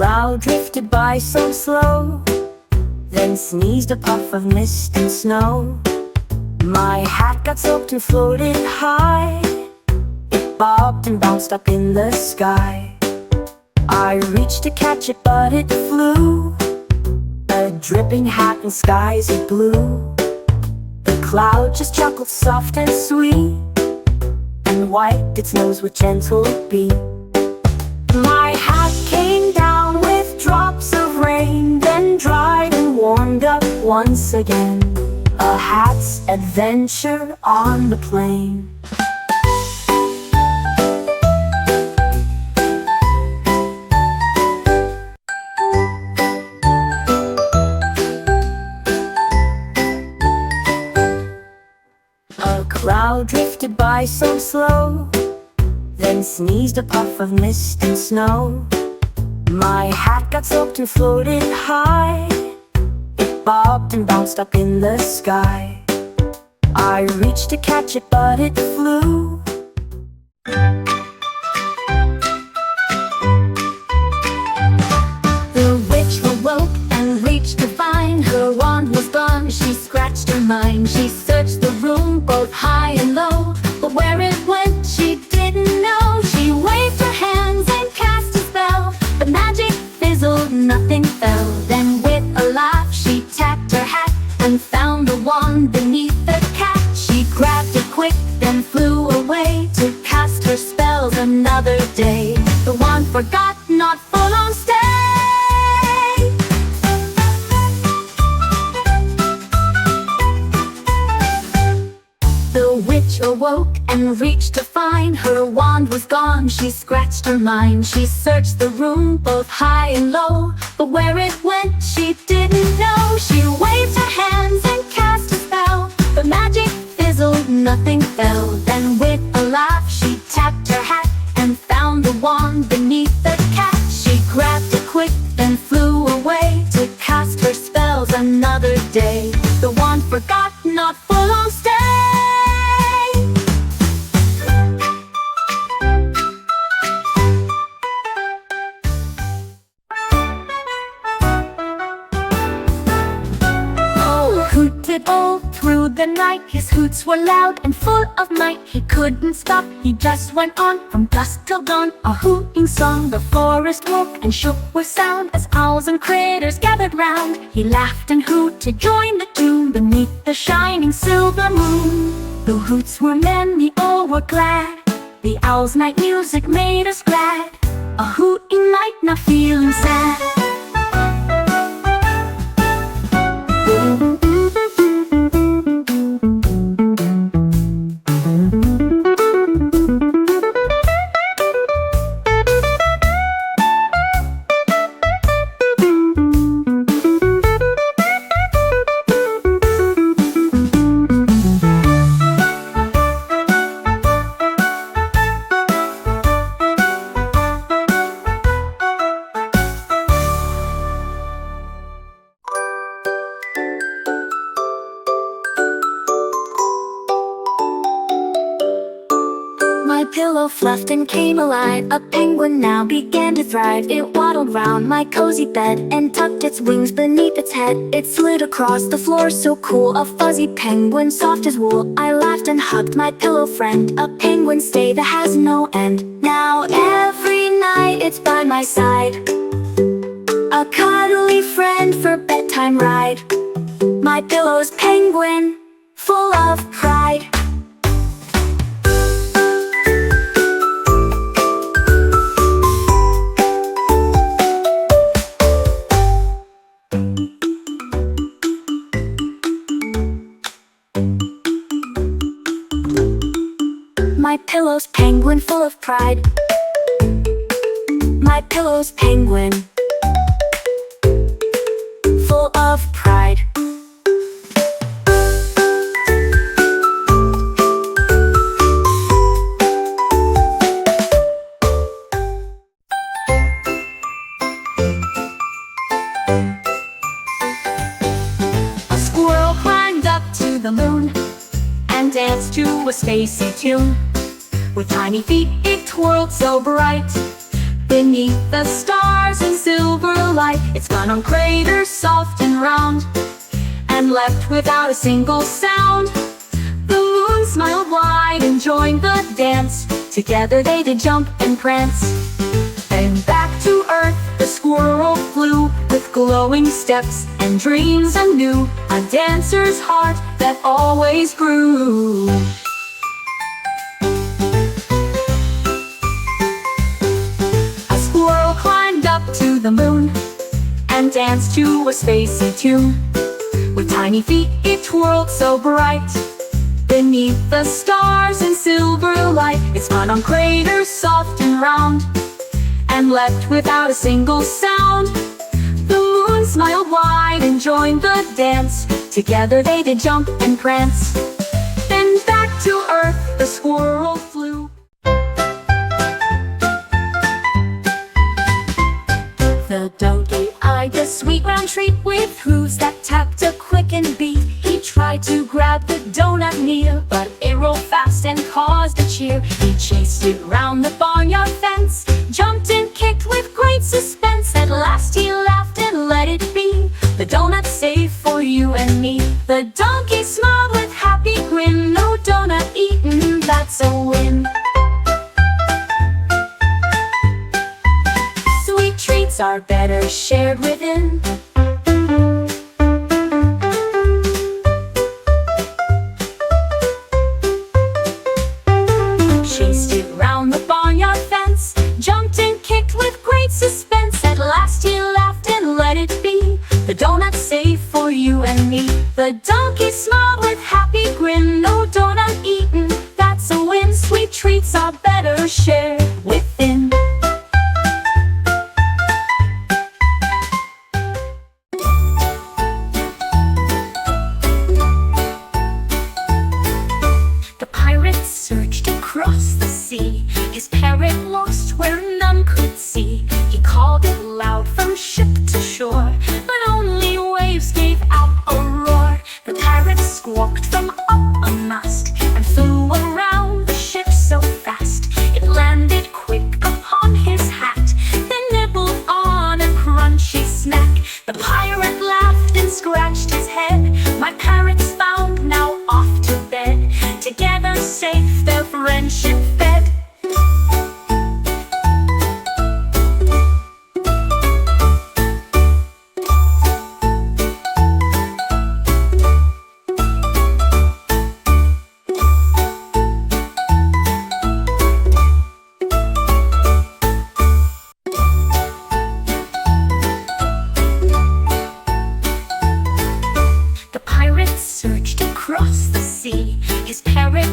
cloud drifted by so slow, then sneezed a puff of mist and snow. My hat got soaked and floated high. It bobbed and bounced up in the sky. I reached to catch it, but it flew, a dripping hat in skies of blue. The cloud just chuckled soft and sweet, and wiped its nose with gentle beat. My hat came down with drops of rain, then dried and warmed up once again. A hat's adventure on the plain. A cloud drifted by so slow, then sneezed a puff of mist and snow. My hat got soaked and floated high. It bobbed and bounced up in the sky. I reached to catch it, but it flew. The witch awoke and reached to find her wand was gone. She scratched her mind. She searched the room both high and low, but where it went she didn't know. She waved her hands and cast a spell, but magic fizzled, nothing fell. Then with a laugh she tapped her hat and found the wand beneath the cat. She grabbed it quick, then flew away to cast her spells another day. The wand forgot, not for long stay. The witch awoke and reached to find her wand was gone. She scratched her mind. She searched the room both high and low, but where it went she didn't know. She waved her hands and cast a spell, but magic fizzled, nothing fell. Then with a laugh she tapped her hat and found the wand beneath the cat. She grabbed it quick, then flew away to cast her spells another day. The wand forgot, not for long stay. Hooted all through the night. His hoots were loud and full of might. He couldn't stop, he just went on from dusk till dawn, a hooting song. The forest woke and shook with sound as owls and critters gathered round. He laughed and hooted to join the tune beneath the shining silver moon. The hoots were many, all were glad. The owl's night music made us glad, a hooting night, not feeling sad. My pillow fluffed and came alive. A penguin now began to thrive. It waddled round my cozy bed and tucked its wings beneath its head. It slid across the floor so cool, a fuzzy penguin soft as wool. I laughed and hugged my pillow friend, a penguin stay that has no end. Now every night it's by my side, a cuddly friend for bedtime ride. My pillow's penguin, full of pride. My pillow's penguin, full of pride. My pillow's penguin, full of pride. A squirrel climbed up to the moon and danced to a Stacy tune. With tiny feet it twirled so bright, Beneath the stars in silver light, it's gone on craters soft and round, and left without a single sound. The moon smiled wide and joined the dance. Together they did jump and prance. And back to earth the squirrel flew, with glowing steps and dreams anew, a dancer's heart that always grew. A squirrel climbed up to the moon and danced to a spacey tune. With tiny feet it twirled so bright. Beneath the stars in silver light, it spun on craters soft and round, and left without a single sound. The moon smiled wide and joined the dance. Together they did jump and prance. Then back to earth the squirrel flew. The donkey eyed the sweet round treat with hooves that tapped a quickened beat. He tried to grab the donut near, but it rolled fast and caused a cheer. He chased it round the barnyard fence, jumped and kicked with great suspense. At last he laughed and let it be, the donut's safe for you and me. The donkey smiled with happy grin, no donut eaten, that's a win. Sweet treats are better shared within. Chased it round the barnyard fence, jumped and kicked with great suspense. At last he laughed and let it be, the donut's safe for you and me. The donkey smiled with happy grin, no donut eaten, that's a win. Sweet treats are better shared within. The pirate searched across the sea, his parrot lost where none could see. He called it loud from ship to shore, but only waves gave out a roar. The parrot squawked from up a mast and flew around the ship so fast. It landed quick upon his hat, then nibbled on a crunchy snack. The pirate laughed and scratched his head. My parrot's found, now off to bed. Together safe their friendship fed. The pirate searched across the sea, his parrot